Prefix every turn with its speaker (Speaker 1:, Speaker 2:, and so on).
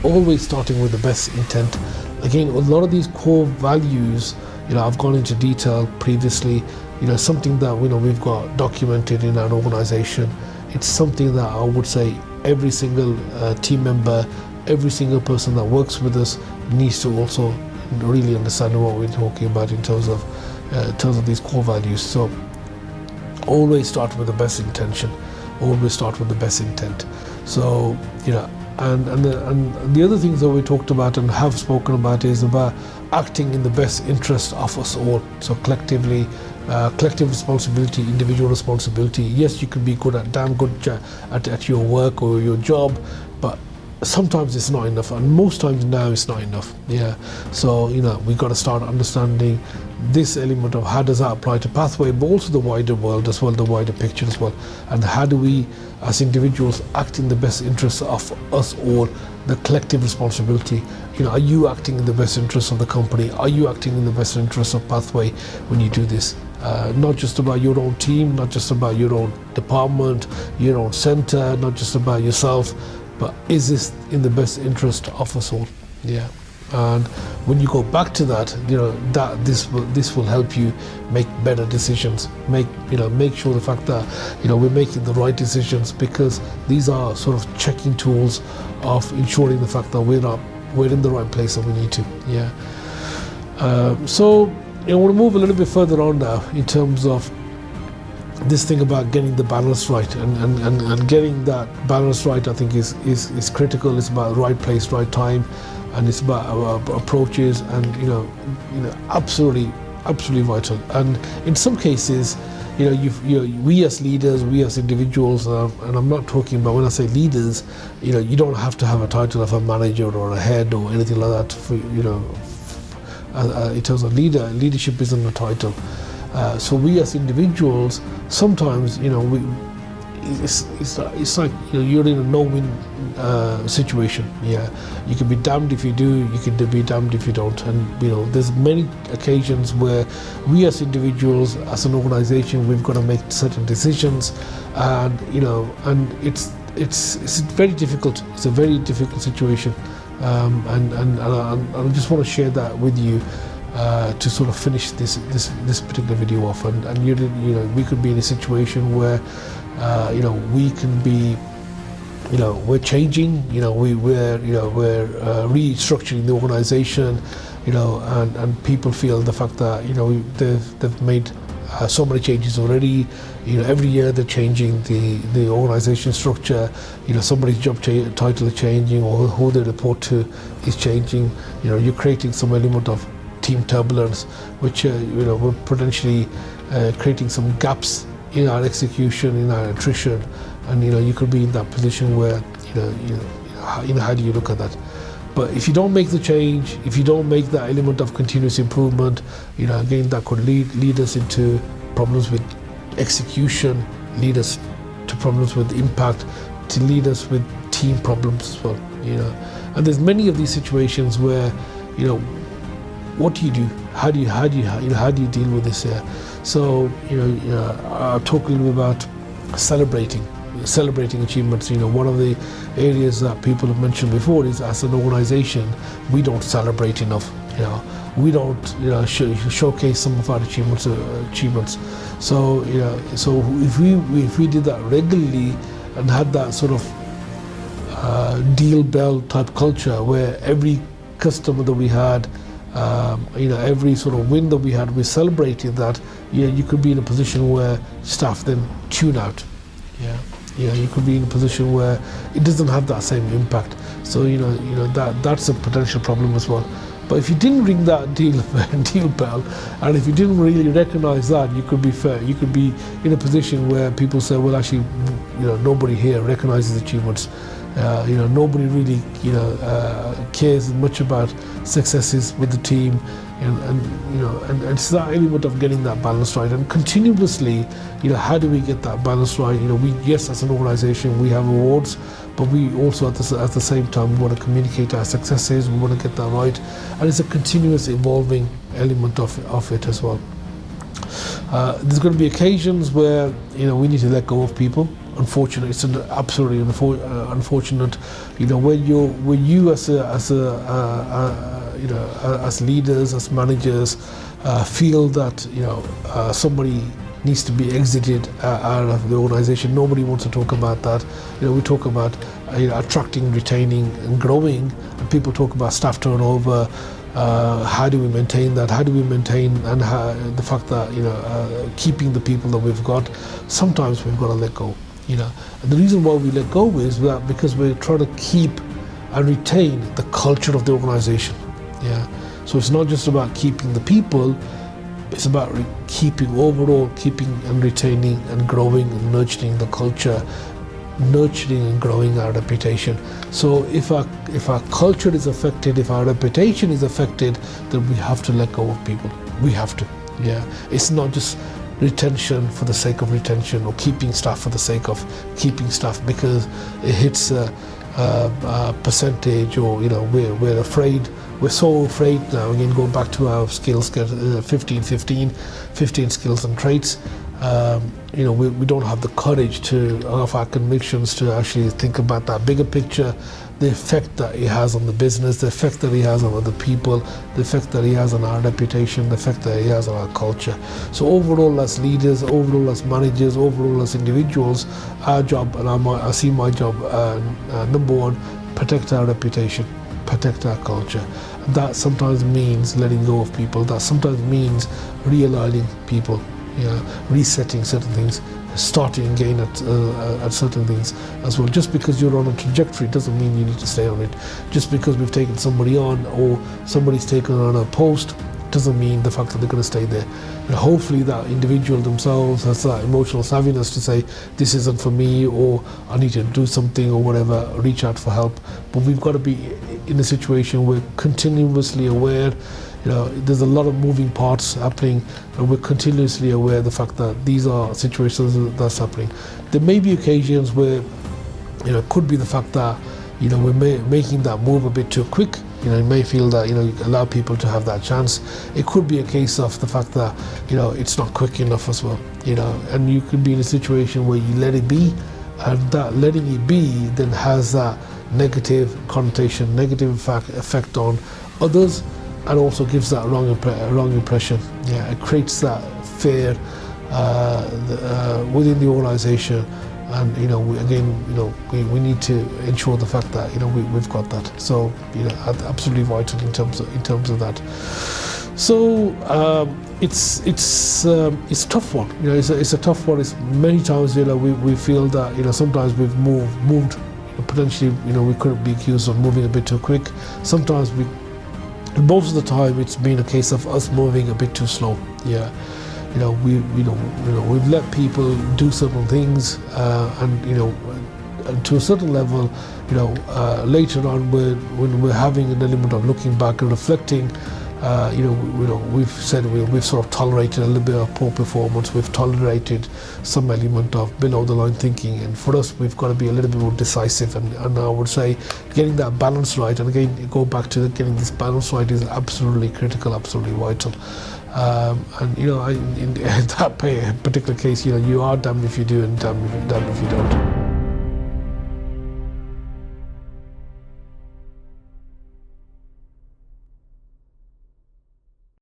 Speaker 1: always starting with the best intent. Again, a lot of these core values, I've gone into detail previously, something that we've got documented in our organization. It's something that I would say every single team member, every single person that works with us needs to also really understand what we're talking about in terms of these core values. So always start with the best intention, always start with the best intent. So and the other things that we talked about and have spoken about is about acting in the best interest of us all. So collectively, collective responsibility, individual responsibility. Yes, you can be damn good at your work or your job, but sometimes it's not enough, and most times now it's not enough. So we got to start understanding this element of how does that apply to Pathway, but also the wider world as well, the wider picture as well, and how do we as individuals act in the best interests of us all, the collective responsibility. Are you acting in the best interests of the company? Are you acting in the best interests of Pathway when you do this? Not just about your own team, not just about your own department, your own center, not just about yourself, but is this in the best interest of us all? And when you go back to that, that this will help you make better decisions. Make sure the fact that we're making the right decisions, because these are sort of checking tools of ensuring the fact that we're in the right place and we need to. So I want to move a little bit further on now in terms of this thing about getting the balance right, and getting that balance right, I think is critical. It's about right place, right time, and it's about our approaches, and absolutely vital. And in some cases, we as leaders, we as individuals, and I'm not talking about, when I say leaders, you don't have to have a title of a manager or a head or anything like that. For in terms of leadership isn't a title. So we as individuals, sometimes it's like you're in a no-win situation. You can be damned if you do, you can be damned if you don't. And there's many occasions where we as individuals, as an organization, we've got to make certain decisions, and and it's very difficult. It's a very difficult situation, and I just want to share that with you. To sort of finish this particular video off, and we could be in a situation where we can be we're changing, we're restructuring the organization, and people feel the fact that they've made so many changes already. Every year they're changing the organization structure. Somebody's job title is changing, or who they report to is changing. You're creating some element of team turbulence, which we're potentially creating some gaps in our execution, in our attrition, and you could be in that position where how do you look at that? But if you don't make the change, if you don't make that element of continuous improvement, again, that could lead us into problems with execution, lead us to problems with impact, to lead us with team problems as well. And there's many of these situations where what do you do? How do you deal with this here? So I'll talk a little bit about celebrating achievements. One of the areas that people have mentioned before is, as an organization, we don't celebrate enough. We don't showcase some of our achievements. So so if we did that regularly and had that sort of deal bell type culture, where every customer that we had, every sort of win that we had, we celebrated that. You could be in a position where staff then tune out. You could be in a position where it doesn't have that same impact. So that's a potential problem as well. But if you didn't ring that deal bell, and if you didn't really recognize that, you could be fair. You could be in a position where people say, well, actually, nobody here recognizes achievements. Nobody really cares much about successes with the team, and it's that element of getting that balance right, and continuously, how do we get that balance right? Yes, as an organization, we have awards, but we also at the same time, we want to communicate our successes. We want to get that right, and it's a continuous evolving element of it as well. There's going to be occasions where we need to let go of people. Unfortunately, it's absolutely unfortunate. When you as leaders, as managers, feel that somebody needs to be exited out of the organization. Nobody wants to talk about that. We talk about attracting, retaining, and growing, and people talk about staff turnover. How do we maintain that? How do we maintain the fact that keeping the people that we've got? Sometimes we've got to let go. And the reason why we let go is that because we're trying to keep and retain the culture of the organization. So it's not just about keeping the people. It's about keeping and retaining and growing and nurturing the culture, nurturing and growing our reputation. So if our culture is affected, if our reputation is affected, then we have to let go of people. We have to. It's not just retention for the sake of retention, or keeping staff for the sake of keeping staff because it hits a percentage, or we're afraid. We're so afraid now. Again, go back to our skills, 15 skills and traits. We don't have the courage of our convictions to actually think about that bigger picture, the effect that it has on the business, the effect that it has on other people, the effect that it has on our reputation, the effect that it has on our culture. So overall, as leaders, overall as managers, overall as individuals, our job, and I see my job, number one, protect our reputation, protect our culture. That sometimes means letting go of people. That sometimes means realigning people, resetting certain things, starting again at certain things as well. Just because you're on a trajectory doesn't mean you need to stay on it. Just because we've taken somebody on, or somebody's taken on a post, doesn't mean the fact that they're going to stay there. And hopefully that individual themselves has that emotional savviness to say, this isn't for me, or I need to do something, or whatever, reach out for help. But we've got to be in a situation where we're continuously aware. There's a lot of moving parts happening, and we're continuously aware of the fact that these are situations that's happening. There may be occasions where it could be the fact that we're making that move a bit too quick. You may feel that you allow people to have that chance. It could be a case of the fact that it's not quick enough as well. And you could be in a situation where you let it be, and that letting it be then has that negative connotation, negative effect on others, and also gives that wrong impression. It creates that fear within the organization. And we need to ensure the fact that we've got that. So absolutely vital in terms of that. So it's a tough one. It's a tough one. It's many times we feel that sometimes we've moved potentially we could be accused of moving a bit too quick. Sometimes most of the time it's been a case of us moving a bit too slow. We've let people do certain things, and to a certain level, later on, when we're having an element of looking back and reflecting, we've said we've sort of tolerated a little bit of poor performance. We've tolerated some element of below the line thinking, and for us, we've got to be a little bit more decisive. And I would say getting that balance right, and again, go back to getting this balance right, is absolutely critical, absolutely vital. In that particular case, you are damned if you do and damned if you don't.